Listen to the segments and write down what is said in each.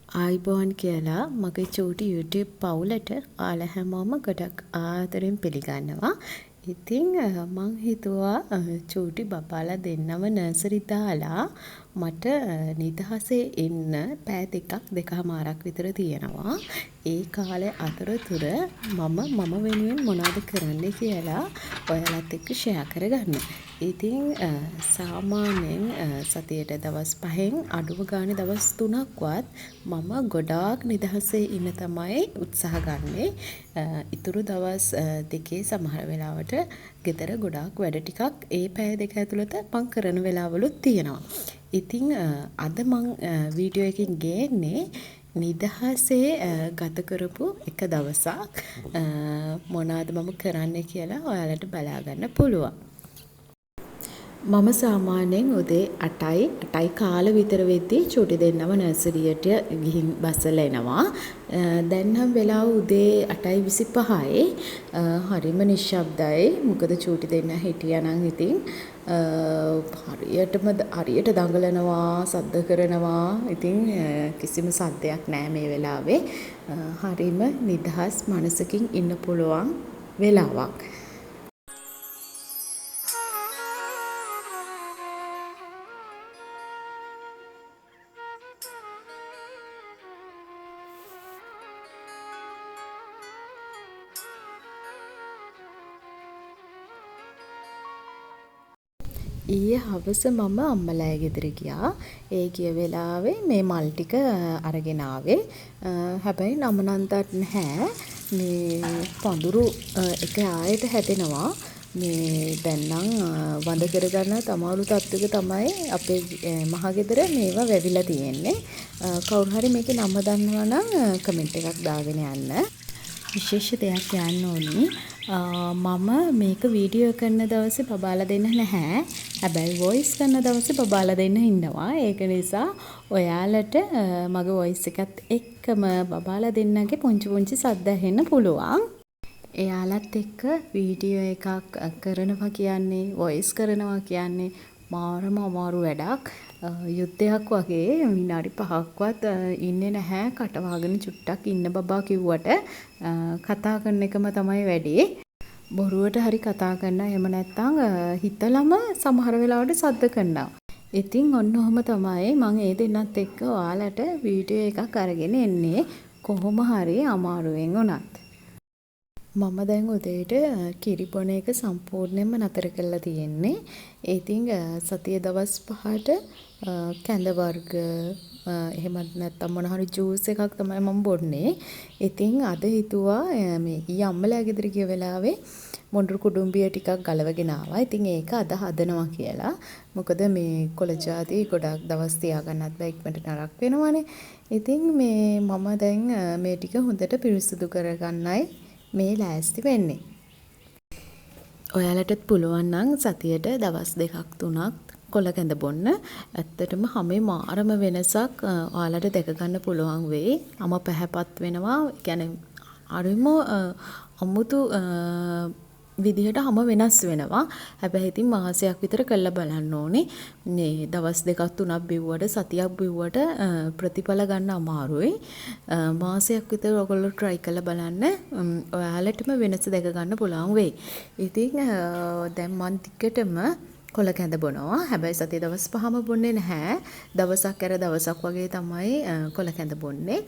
ආයිබෝන් කියලා මගේ චූටි YouTube පවුලට ඔයාලා හැමෝම ගොඩක් ආදරෙන් පිළිගන්නවා. ඉතින් මං හිතුවා චූටි බබාලා දෙන්නම නර්සරි දාලා මට නිදහසේ ඉන්න පැය දෙකමාරක් විතර තියෙනවා. ඒ කාලේ අතරතුර මම වෙනුවෙන් මොනවද කරන්න කියලා ඔයාලත් එක්ක ෂෙයා කරගන්න. ඉතින් සාමාන්‍යයෙන් සතියට දවස් 5න් අඩුම ගානේ දවස් 3ක්වත් මම ගොඩාක් නිදහසේ ඉන්න තමයි උත්සාහ ගන්නේ. ඉතුරු දවස් දෙකේ සමහර වෙලාවට ගෙදර ගොඩාක් වැඩ ටිකක් ඒ පැය දෙක ඇතුළත මං කරන වෙලාවලුත් තියෙනවා. ඉතින් අද මං වීඩියෝ එකකින් ගේන්නේ නිදහසේ ගත කරපු එක දවසක් මොනවද මම කරන්නේ කියලා ඔයාලට බලා ගන්න පුළුවන්. මම සාමාන්‍යයෙන් උදේ 8යි කාල විතර වෙද්දී චූටි දෙන්නම නර්සරියට ගිහින් බස්සලා එනවා. දැන් නම් වෙලාව උදේ 8:25යි. හරිම නිශ්ශබ්දයි. මොකද චූටි දෙන්න හිටියා නම් ඉතින් හරියට දඟලනවා, සද්ද කරනවා. ඉතින් කිසිම සද්දයක් නැහැ මේ වෙලාවේ. හරිම නිදහස් මනසකින් ඉන්න පුළුවන් වෙලාවක්. ඊයේ හවස මම අම්මලා ගෙදර ගියා. ඒ ගිය වෙලාවේ මේ මල් ටික අරගෙන ආවේ. හැබැයි නම නම් දන්නේ නැහැ. මේ පඳුරු එක ආයෙත් හැදෙනවා. මේ දැන් නම් වඳ කරගන්න තමාරු තත්ත්වයක තමයි අපේ මහගෙදර මේවා වැවිලා තියෙන්නේ. කවුරු හරි මේකේ නම දන්නවා නම් කමෙන්ට් එකක් දාගෙන යන්න. විශේෂ දෙයක් කියන්න ඕනි. මම මේක වීඩියෝ කරන දවසේ බබාලා දෙන්න නැහැ. හැබැයි වොයිස් කරන දවසේ බබාලා දෙන්න ඉන්නවා. ඒක නිසා ඔයාලට මගේ වොයිස් එකත් එක්කම බබාලා දෙන්නගේ පුංචි සද්ද ඇහෙන්න පුළුවන්. එයාලත් එක්ක වීඩියෝ එකක් කරනවා කියන්නේ, වොයිස් කරනවා කියන්නේ මාරම අමාරු වැඩක්. යුද්ධයක් වගේ විනාඩි 5ක්වත් ඉන්නේ නැහැ. කට වහගෙන චුට්ටක් ඉන්න බබා කිව්වට කතා කරන එකම තමයි වැඩේ. බොරුවට හරි කතා කරනවා. එහෙම නැත්නම් හිතලම සමහර වෙලාවට සද්ද කරනවා. ඉතින් ඔන්න ඔහම තමයි මම ඒ දෙන්නත් එක්ක ඔයාලට වීඩියෝ එකක් අරගෙන එන්නේ. කොහොම හරි අමාරුවෙන් උනත්. මම දැන් උදේට කිරි බොන එක සම්පූර්ණයෙන්ම නතර කරලා තියෙන්නේ. ඉතින් සතිය දවස් 5ට කැඳ වර්ග එහෙමත් නැත්නම් මොන හරි ජූස් එකක් තමයි මම බොන්නේ. ඉතින් අද හිතුවා මේ ඊයේ අම්මලා ගෙදර ගිය වෙලාවේ මොණ්ඩු කුඩුම්බිය ටිකක් ගලවගෙන ආවා. ඉතින් ඒක අද හදනවා කියලා. මොකද මේ කොළ ජාති ගොඩක් දවස් තියාගන්නත් බෑ, ඉක්මනට නරක් වෙනවනේ. ඉතින් මේ මම දැන් මේ ටික හොඳට පිරිසිදු කරගන්නයි මේ ලෑස්ති වෙන්නේ. ඔයාලටත් පුළුවන් නම් සතියට දවස් 2-3ක් කොළ කැඳ බොන්න. ඇත්තටම හැමේ මාරම වෙනසක් ඔයාලට දැක ගන්න පුළුවන් වෙයි. අම පැහැපත් වෙනවා. ඒ කියන්නේ අරිම අමුතු විදිහට හැම වෙනස් වෙනවා. හැබැයි ඉතින් මාසයක් විතර කරලා බලන්න ඕනේ. මේ දවස් 2-3ක් බිව්වට සතියක් බිව්වට ප්‍රතිඵල ගන්න අමාරුයි. මාසයක් විතර ඔයගොල්ලෝ try කරලා බලන්න. ඔයාලටම වෙනස දැක ගන්න පුළුවන් වෙයි. ඉතින් දැන් මන් ටිකටම කොළ කැඳ බොනවා. හැබැයි සතිය දවස් 5ම බොන්නේ නැහැ. දවසක් ඇර දවසක් වගේ තමයි කොළ කැඳ බොන්නේ.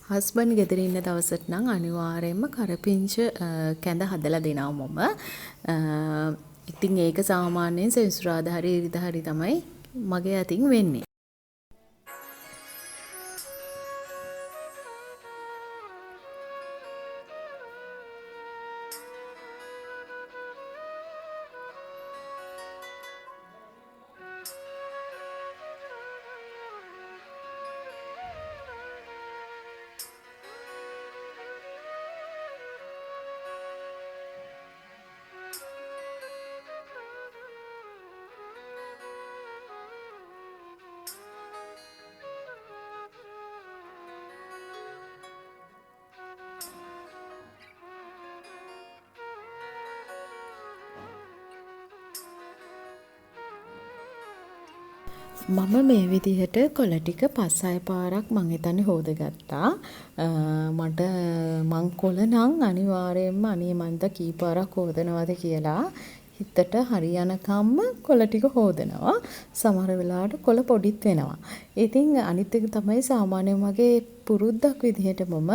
හස්බන්ඩ් ගෙදර ඉන්න දවසට නම් අනිවාර්යයෙන්ම කරපිංච කැඳ හදලා දෙනවා මම. ඉතින් ඒක සාමාන්‍යයෙන් සෙන්සුරාදා හරි ඉරිදා හරි තමයි මගේ අතින් වෙන්නේ. මම මේ විදිහට කොළ ටික 5-6 පාරක් මං හිතන්නේ හොදගත්තා. මං කොළ නම් අනිවාර්යයෙන්ම අනේ මන්ද කී පාරක් හොදනවද කියලා හිතට හරියනකම්ම කොළ ටික හොදනවා. සමහර වෙලාවට කොළ පොඩිත් වෙනවා. ඉතින් අනිත් එක තමයි සාමාන්‍යයෙන් මගේ පුරුද්දක් විදිහට මම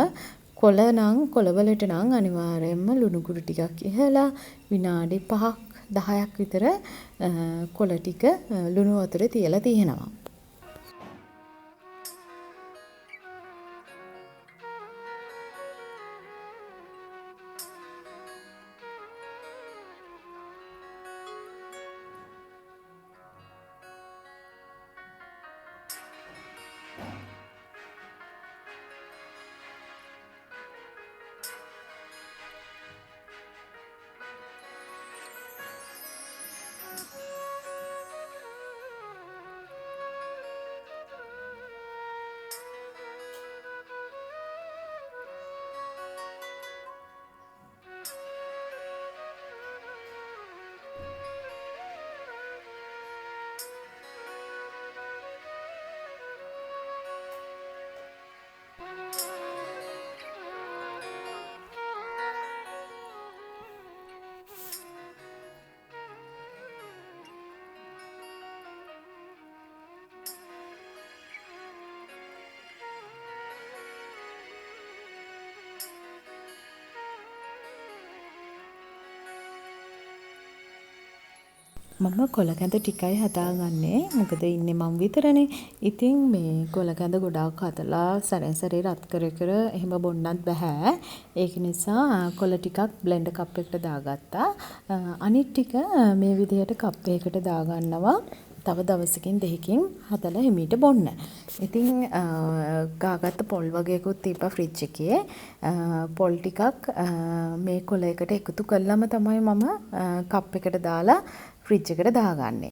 කොළවලට නම් අනිවාර්යයෙන්ම ලුණු කුඩු ටිකක් ඉහලා විනාඩි 5ක් 10ක් විතර කොළ ටික ලුණු වතුරේ තියලා තියෙනවා. මම කොළ කැඳ ටිකයි හදාගන්නේ. මොකද ඉන්නේ මං විතරනේ. ඉතින් මේ කොළ කැඳ ගොඩාක් හදලා සැරෙන් සැරේ රත් කර කර එහෙම බොන්නත් බෑ. ඒක නිසා කොළ ටිකක් බ්ලෙන්ඩර් කප් එකට දාගත්තා. අනිත් ටික මේ විදිහට කප් එකකට දාගන්නවා. තව දවසකින් දෙකකින් හදලා හිමීට බොන්න. ඉතින් ගාගත්ත පොල් වගේකුත් තිබ්බා ෆ්‍රිජ් එකේ. පොල් ටිකක් මේ කොළ එකට එකතු කළාම තමයි මම කප් එකට දාලා ෆ්‍රිජ් එකට දාගන්නේ.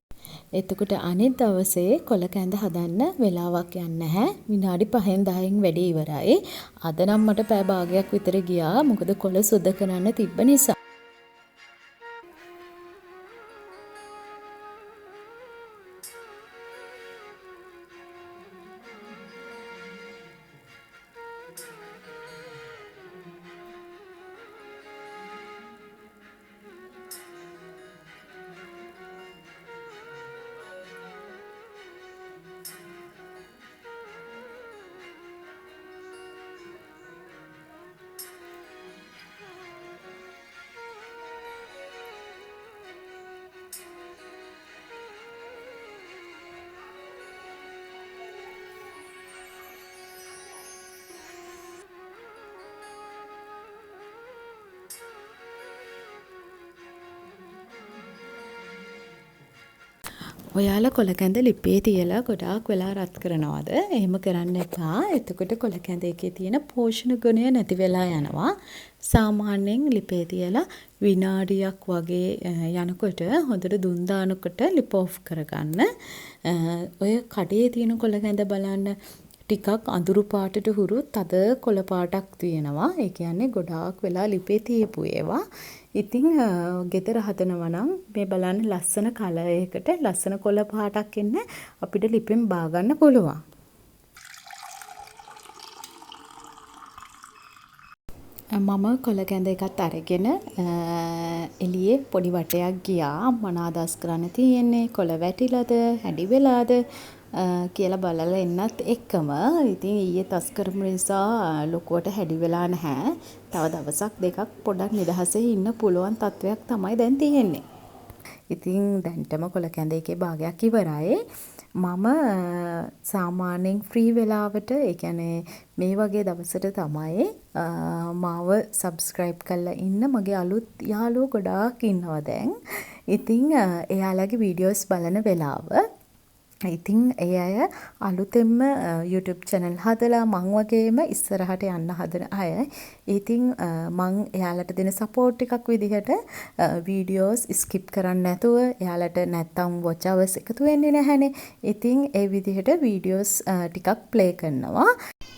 එතකොට අනිත් දවසේ කොළ කැඳ හදන්න වෙලාවක් යන්නේ නැහැ. විනාඩි 5න් 10න් වැඩේ ඉවරයි. අද නම් මට පැය භාගයක් විතර ගියා. මොකද කොළ සුද්ධ කරන්න තිබ්බ නිසා. ඔයාලා කොළ කැඳ ලිපේ තියලා ගොඩාක් වෙලා රත් කරනවද? එහෙම කරන්න එපා. එතකොට කොළ කැඳ එකේ තියෙන පෝෂණ ගුණය නැති වෙලා යනවා. සාමාන්‍යයෙන් ලිපේ තියලා විනාඩියක් වගේ යනකොට හොඳට දුම් දානකොට ලිප ඔෆ් කරගන්න. ඔය කඩේ තියෙන කොළ කැඳ බලන්න ටිකක් අඳුරු පාටට හුරු තද කොළ පාටක් තියෙනවා. ඒ කියන්නේ ගොඩාක් වෙලා ලිපේ තියපු ඒවා. ඉතින් ගෙදර හදනවා නම් මේ බලන්න ලස්සන කලර් එකකට ලස්සන කොළ පාටක් එන්න අපිට ලිපෙන් බා ගන්න පුළුවන්. මම කොළ කැඳ එකත් අරගෙන එළියේ පොඩි වටයක් ගියා. මොනවාද අස් කරන්න තියෙන්නේ? කොළ වැටිලාද? හැඩි වෙලාද? කියලා බලලා එන්නත් එක්කම ඉතින් ඊයේ තස් කරපු නිසා ලොකුවට හැඩි වෙලා නැහැ. තව දවසක් දෙකක් පොඩක් නිදහසේ ඉන්න පුළුවන් තත්වයක් තමයි දැන් තියෙන්නේ. ඉතින් දැන්ටම කොළ කැඳ එකේ භාගයක් ඉවරයි. මම සාමාන්‍යයෙන් ෆ්‍රී වෙලාවට ඒ කියන්නේ මේ වගේ දවසට තමයි මාව සබ්ස්ක්‍රයිබ් කරලා ඉන්න මගේ අලුත් යාළුවෝ ගොඩාක් ඉන්නවා දැන්. ඉතින් එයාලගේ වීඩියෝස් බලන වෙලාව ඉතින් ඒ අය අලුතෙන්ම YouTube channel හදලා මං වගේම ඉස්සරහට යන්න හදන අය. ඉතින් මං එයාලට දෙන support එකක් විදිහට videos skip කරන්නේ නැතුව එයාලට නැත්තම් watch hours එකතු වෙන්නේ නැහැනේ. ඉතින් ඒ විදිහට videos ටිකක් play කරනවා.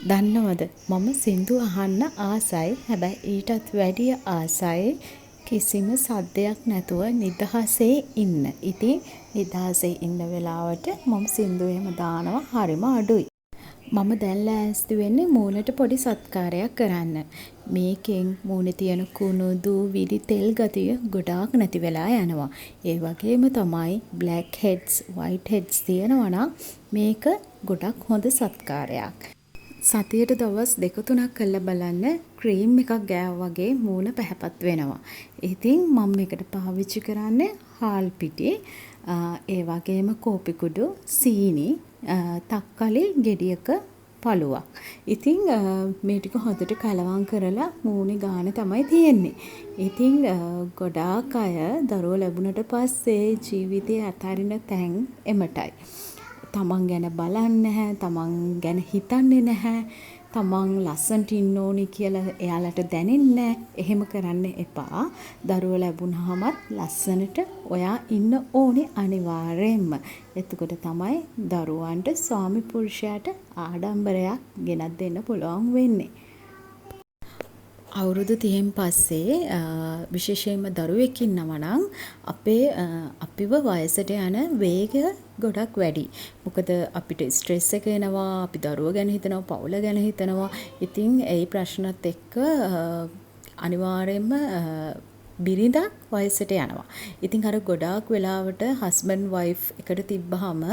දන්නවද මම සින්දු අහන්න ආසයි. හැබැයි ඊටත් වැඩිය ආසයි කිසිම සද්දයක් නැතුව නිදහසේ ඉන්න. ඉතින් නිදහසේ ඉන්න වෙලාවට මම සින්දු එහෙම දානවා හරිම අඩුයි. මම දැන් ලෑස්ති වෙන්නේ මූණට පොඩි සත්කාරයක් කරන්න. මේකෙන් මූණේ තියෙන කුණු, දූවිලි, තෙල් ගතිය ගොඩාක් නැති වෙලා යනවා. ඒ වගේම තමයි black heads, white heads තියෙනවා නම් මේක ගොඩක් හොඳ සත්කාරයක්. සතියට දවස් 2-3ක් කරලා බලන්න ක්‍රීම් එකක් ගෑවා වගේ මූණ පැහැපත් වෙනවා. ඉතින් මම මේකට පාවිච්චි කරන්නේ හාල් පිටි, ඒ වගේම කෝපි කුඩු, සීනි, තක්කලි ගෙඩියක පළුවක්. ඉතින් මේ ටික හොඳට කලවම් කරලා මූණේ ගාන තමයි තියෙන්නේ. ඉතින් ගොඩාක් අය දරුවෝ ලැබුණට පස්සේ ජීවිතේ අතාරින තැන් එමටයි. තමන් ගැන බලන්නේ නැහැ, තමන් ගැන හිතන්නේ නැහැ, තමන් ලස්සනට ඉන්න ඕනි කියලා එයාලට දැනෙන්නේ නැහැ. එහෙම කරන්න එපා. දරුවෝ ලැබුණාමත් ලස්සනට ඔයා ඉන්න ඕනි අනිවාර්යයෙන්ම. එතකොට තමයි දරුවන්ට ස්වාමි පුරුෂයාට ආඩම්බරයක් ගෙනත් දෙන්න පුළුවන් වෙන්නේ. අවුරුදු 30න් පස්සේ විශේෂයෙන්ම දරුවෙක් ඉන්නවා නම් අපිව වයසට යන වේගය ගොඩක් වැඩි. මොකද අපිට ස්ට්‍රෙස් එක එනවා, අපි දරුවෝ ගැන හිතනවා, පවුල ගැන හිතනවා. ඉතින් ඒ ප්‍රශ්නත් එක්ක අනිවාර්යයෙන්ම බිරිඳක් වයසට යනවා. ඉතින් අර ගොඩාක් වෙලාවට හස්බන්ඩ් වයිෆ් එකට තිබ්බහම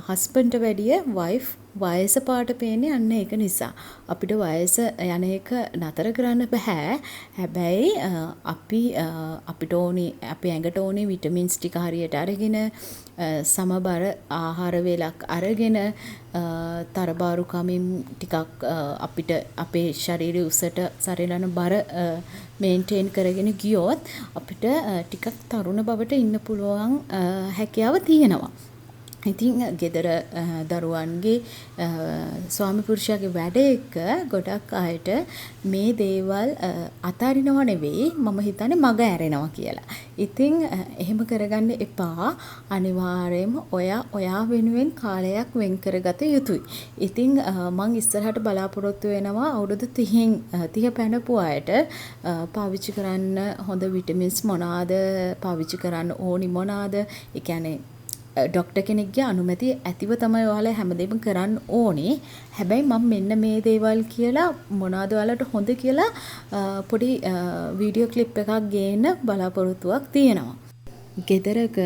හස්බන්ඩ්ට වැඩිය වයිෆ් වයස පාට පේන්නේ අන්න ඒක නිසා. අපිට වයස යන එක නතර කරන්න බෑ. හැබැයි අපිට ඕනි අපේ ඇඟට ඕනි විටමින්ස් ටික හරියට අරගෙන සමබර ආහාර වේලක් අරගෙන තරබාරු කමින් ටිකක් අපිට අපේ ශරීරය උසට සරිලන බර මේන්ටේන් කරගෙන ගියොත් අපිට ටිකක් තරුණ බවට ඉන්න පුළුවන් හැකියාව තියෙනවා. ඉතින් ගෙදර දරුවන්ගේ ස්වාමි පුරුෂයාගේ වැඩ එක්ක ගොඩක් අයට මේ දේවල් අතාරිනව නෙවෙයි මම හිතන්නේ මග ඇරෙනවා කියලා. ඉතින් එහෙම කරගන්න එපා. අනිවාර්යයෙන්ම ඔයා වෙනුවෙන් කාලයක් වෙන් කරගත යුතුයි. ඉතින් මම ඉස්සරහට බලාපොරොත්තු වෙනවා අවුරුදු 30 පැනපු අයට පාවිච්චි කරන්න හොඳ විටමින්ස් මොනවාද, පාවිච්චි කරන්න ඕනි මොනවාද, ඒ කියන්නේ ඩොක්ටර් කෙනෙක්ගේ අනුමැතිය ඇතිව තමයි ඔයාලා හැමදේම කරන්න ඕනේ. හැබැයි මම මෙන්න මේ දේවල් කියලා මොනවාද ඔයාලට හොඳ කියලා පොඩි වීඩියෝ ක්ලිප් එකක් ගේන්න බලාපොරොත්තුවක් තියෙනවා. ගෙදරක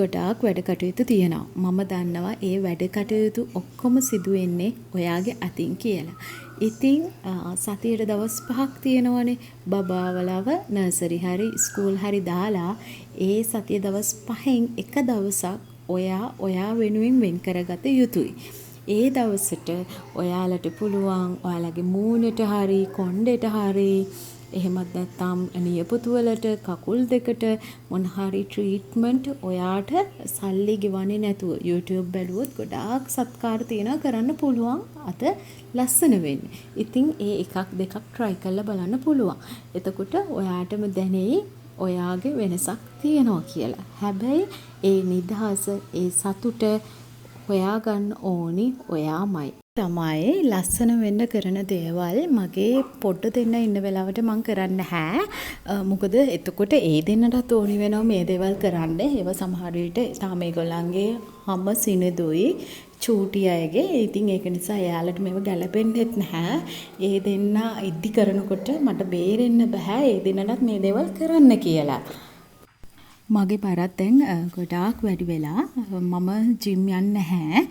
ගොඩාක් වැඩ කටයුතු තියෙනවා. මම දන්නවා ඒ වැඩ කටයුතු ඔක්කොම සිදු වෙන්නේ ඔයාගේ අතින් කියලා. ඉතින් සතියට දවස් 5ක් තියෙනවනේ. බබාවලව නර්සරි හරි ස්කූල් හරි දාලා ඒ සතිය දවස් 5න් එක දවසක් ඔයා වෙනුවෙන් වෙන් කරගත යුතුයි. ඒ දවසට ඔයාලට පුළුවන් ඔයාලගේ මූණට හරි කොණ්ඩෙට හරි එහෙමත් නැත්නම් නියපොතු වලට කකුල් දෙකට මොන හරි ට්‍රීට්මන්ට් ඔයාට සල්ලි ගෙවන්නේ නැතුව YouTube බැලුවොත් ගොඩාක් සත්කාර තියෙනවා කරන්න පුළුවන් අත ලස්සන වෙන්න. ඉතින් ඒ එකක් දෙකක් try කරලා බලන්න පුළුවන්. එතකොට ඔයාටම දැනෙයි ඔයාගේ වෙනසක් තියෙනවා කියලා. හැබැයි ඒ නිදහස, ඒ සතුට හොයාගන්න ඕනි ඔයාමයි. තමයි ලස්සන වෙන්න කරන දේවල් මගේ පොඩ්ඩ දෙන්න ඉන්න වෙලාවට මම කරන්නේ නැහැ. මොකද එතකොට ඒ දෙන්නටත් ඕනි වෙනවා මේ දේවල් කරන්න. ඒව සමහර විට තාම ඒගොල්ලන්ගේ හැම සිනදුයි චූටි අයගේ. ඉතින් ඒක නිසා එයාලට මේව ගැලපෙන්නෙත් නැහැ. ඒ දෙන්න ඉද්දි කරනකොට මට බේරෙන්න බෑ ඒ දෙන්නටත් මේ දේවල් කරන්න කියලා. මගේ බරත් දැන් ගොඩාක් වැඩි වෙලා මම ජිම් යන්නේ නැහැ.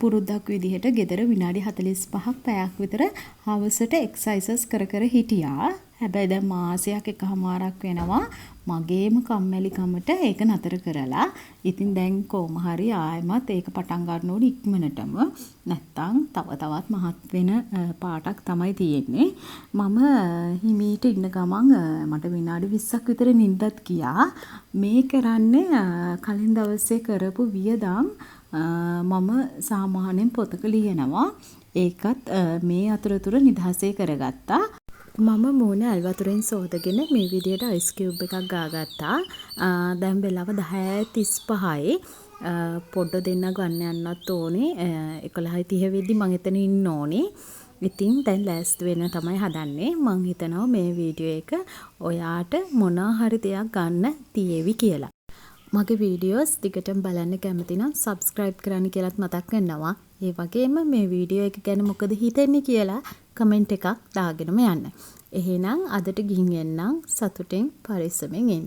පුරුද්දක් විදිහට ගෙදර විනාඩි 45ක් පැයක් විතර හවසට එක්සර්සයිසස් කර හිටියා. හැබැයි දැන් මාසයක් එකමාරක් වෙනවා මගේම කම්මැලිකමට ඒක නතර කරලා. ඉතින් දැන් කොහොම හරි ආයෙමත් ඒක පටන් ගන්න ඕනේ ඉක්මනටම. නැත්තම් තවත් මහත් වෙන පාටක් තමයි තියෙන්නේ. මම හිමීට ඉන්න ගමන් මට විනාඩි 20ක් විතර නිින්දත් ගියා. මේ කරන්නේ කලින් දවසේ කරපු වියදම් මම සාමාන්‍යයෙන් පොතක ලියනවා. ඒකත් මේ අතරතුර නිදහසේ කරගත්තා. මම මූණ ඇල් වතුරෙන් සෝදගෙන මේ විදියට අයිස් කියුබ් එකක් ගාගත්තා. දැන් වෙලාව 10:35යි. පොඩ්ඩ දෙන්න ගන්න යන්නත් ඕනේ. 11:30 වෙද්දි මම එතන ඉන්න ඕනේ. ඉතින් දැන් ලෑස්ති වෙන්න තමයි හදන්නේ. මං හිතනවා මේ වීඩියෝ එක ඔයාට මොනවා හරි දෙයක් ගන්න තියේවි කියලා. මගේ වීඩියෝස් දිගටම බලන්න කැමති නම් subscribe කරන්න කියලාත් මතක් වෙනවා. ඒ වගේම මේ වීඩියෝ එක ගැන මොකද හිතෙන්නේ කියලා කමෙන්ට් එකක් දාගෙනම යන්න. එහෙනම් අදට ගිහින් එන්නම් සතුටින් පරිස්සමෙන් ඉන්න.